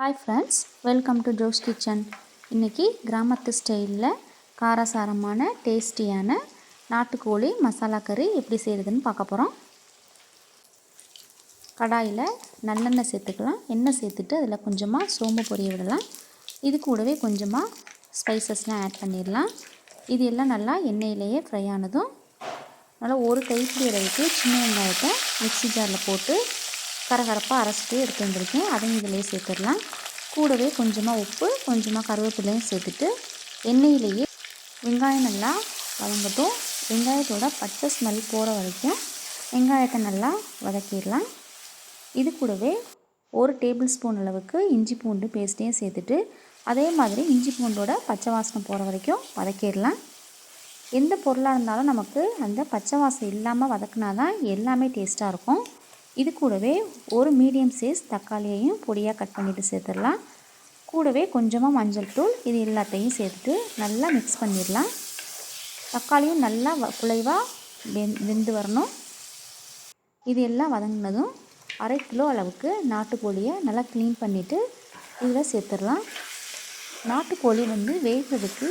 Hi friends, welcome to Josh kitchen. இன்றைக்கி கிராமத்து ஸ்டைலில் காரசாரமான டேஸ்டியான நாட்டுக்கோழி மசாலா கறி எப்படி செய்கிறதுன்னு பார்க்க போகிறோம். கடாயில் நல்லெண்ணெய் சேர்த்துக்கலாம். எண்ணெய் சேர்த்துட்டு அதில் கொஞ்சமாக சோம்பு பொரிய விடலாம். இது கூடவே கொஞ்சமாக ஸ்பைசஸ்லாம் ஆட் பண்ணிடலாம். இது எல்லாம் நல்லா எண்ணெயிலேயே ஃப்ரை ஆனதும் நல்லா ஒரு கைப்பிடி அளவுக்கு சின்ன வெங்காயத்தை மிக்ஸி ஜாரில் போட்டு கரகரப்பாக அரைச்சிட்டு எடுத்து வந்திருக்கேன். அதையும் இதிலே சேர்த்துடலாம். கூடவே கொஞ்சமாக உப்பு, கொஞ்சமாக கருவேப்பிலையும் சேர்த்துட்டு எண்ணெயிலேயே வெங்காயம் நல்லா வதங்கட்டும். வெங்காயத்தோட பச்சை ஸ்மெல் போகிற வரைக்கும் வெங்காயத்தை நல்லா வதக்கிடலாம். இது கூடவே ஒரு டேபிள் ஸ்பூன் அளவுக்கு இஞ்சி பூண்டு பேஸ்ட்டையும் சேர்த்துட்டு அதே மாதிரி இஞ்சி பூண்டோட பச்சை வாசனை போகிற வரைக்கும் வதக்கிடலாம். எந்த பொருளாக இருந்தாலும் நமக்கு அந்த பச்சை வாசனை இல்லாமல் வதக்குனா தான் எல்லாமே டேஸ்ட்டாக இருக்கும். இது கூடவே ஒரு மீடியம் சைஸ் தக்காளியையும் பொடியாக கட் பண்ணிவிட்டு சேர்த்துடலாம். கூடவே கொஞ்சமாக மஞ்சள் தூள், இது எல்லாத்தையும் சேர்த்துட்டு நல்லா மிக்ஸ் பண்ணிடலாம். தக்காளியும் நல்லா குழைவாக வெந்து வரணும். இது எல்லாம் வதங்கினதும் 1/2 கிலோ அளவுக்கு நாட்டுக்கோழியை நல்லா க்ளீன் பண்ணிவிட்டு இதில் சேர்த்துடலாம். நாட்டுக்கோழி வேகிறதுக்கு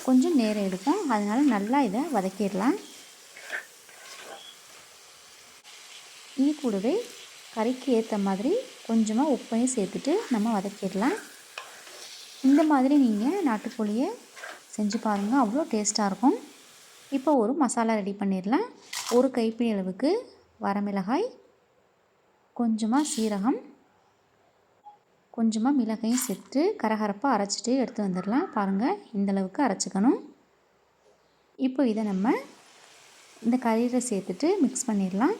கொஞ்சம் நேரம் எடுக்கும், அதனால் நல்லா இதை வதக்கிடலாம். இது கூடவே கறிக்கு ஏற்ற மாதிரி கொஞ்சமாக உப்பையும் சேர்த்துட்டு நம்ம வதக்கிடலாம். இந்த மாதிரி நீங்கள் நாட்டுக்கோழியை செஞ்சு பாருங்கள், அவ்வளோ டேஸ்ட்டாக இருக்கும். இப்போ ஒரு மசாலா ரெடி பண்ணிடலாம். ஒரு கைப்பிடி அளவுக்கு வரமிளகாய், கொஞ்சமாக சீரகம், கொஞ்சமாக மிளகையும் சேர்த்து கரகரப்பாக அரைச்சிட்டு எடுத்து வந்துடலாம். பாருங்கள், இந்தளவுக்கு அரைச்சிக்கணும். இப்போ இதை நம்ம இந்த கறியில் சேர்த்துட்டு மிக்ஸ் பண்ணிடலாம்.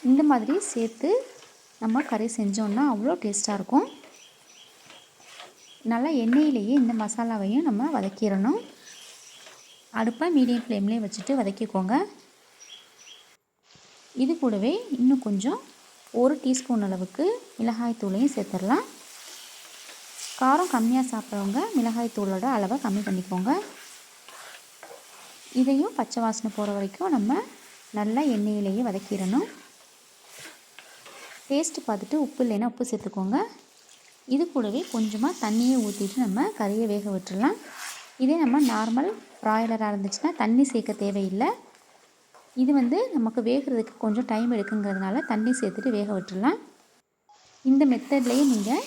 இந்த மாதிரி சேர்த்து நம்ம கறி செஞ்சோன்னா அவ்வளோ டேஸ்ட்டாக இருக்கும். நல்லா எண்ணெயிலேயே இந்த மசாலாவையும் நம்ம வதக்கிடணும். அடுப்பை மீடியம் ஃப்ளேம்லேயே வச்சுட்டு வதக்கிக்கோங்க. இது கூடவே இன்னும் கொஞ்சம் 1 டீஸ்பூன் அளவுக்கு மிளகாய் தூளையும் சேர்த்துடலாம். காரம் கம்மியாக சாப்பிட்றவங்க மிளகாய் தூளோட அளவை கம்மி பண்ணிக்கோங்க. இதையும் பச்சை வாசனை போகிற வரைக்கும் நம்ம நல்லா எண்ணெயிலேயே வதக்கிடணும். டேஸ்ட்டு பார்த்துட்டு உப்பு இல்லைன்னா உப்பு சேர்த்துக்கோங்க. இது கூடவே கொஞ்சமாக தண்ணியை ஊற்றிட்டு நம்ம கறியை வேக விட்டுடலாம். இதே நம்ம நார்மல் ப்ராய்லராக இருந்துச்சுன்னா தண்ணி சேர்க்க தேவையில்லை. இது நமக்கு வேகிறதுக்கு கொஞ்சம் டைம் எடுக்குங்கிறதுனால தண்ணி சேர்த்துட்டு வேக விட்டுடலாம். இந்த மெத்தட்லேயே நீங்கள்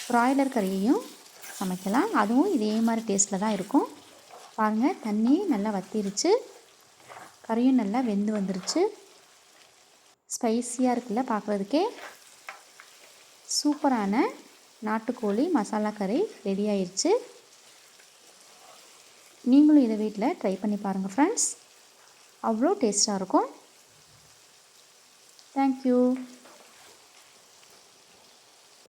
ப்ராய்லர் கறியையும் சமைக்கலாம், அதுவும் இதே மாதிரி டேஸ்ட்டில் தான் இருக்கும். பாருங்கள், தண்ணி நல்லா வற்றிருச்சு, கறியும் நல்லா வெந்து வந்துருச்சு. ஸ்பைஸியாக இருக்குல்ல, பார்க்குறதுக்கே சூப்பரான நாட்டுக்கோழி மசாலா கறி ரெடி ஆயிடுச்சு. நீங்களும் இதை வீட்டில் ட்ரை பண்ணி பாருங்கள் ஃப்ரெண்ட்ஸ், அவ்வளோ டேஸ்ட்டாக இருக்கும். தேங்க்யூ.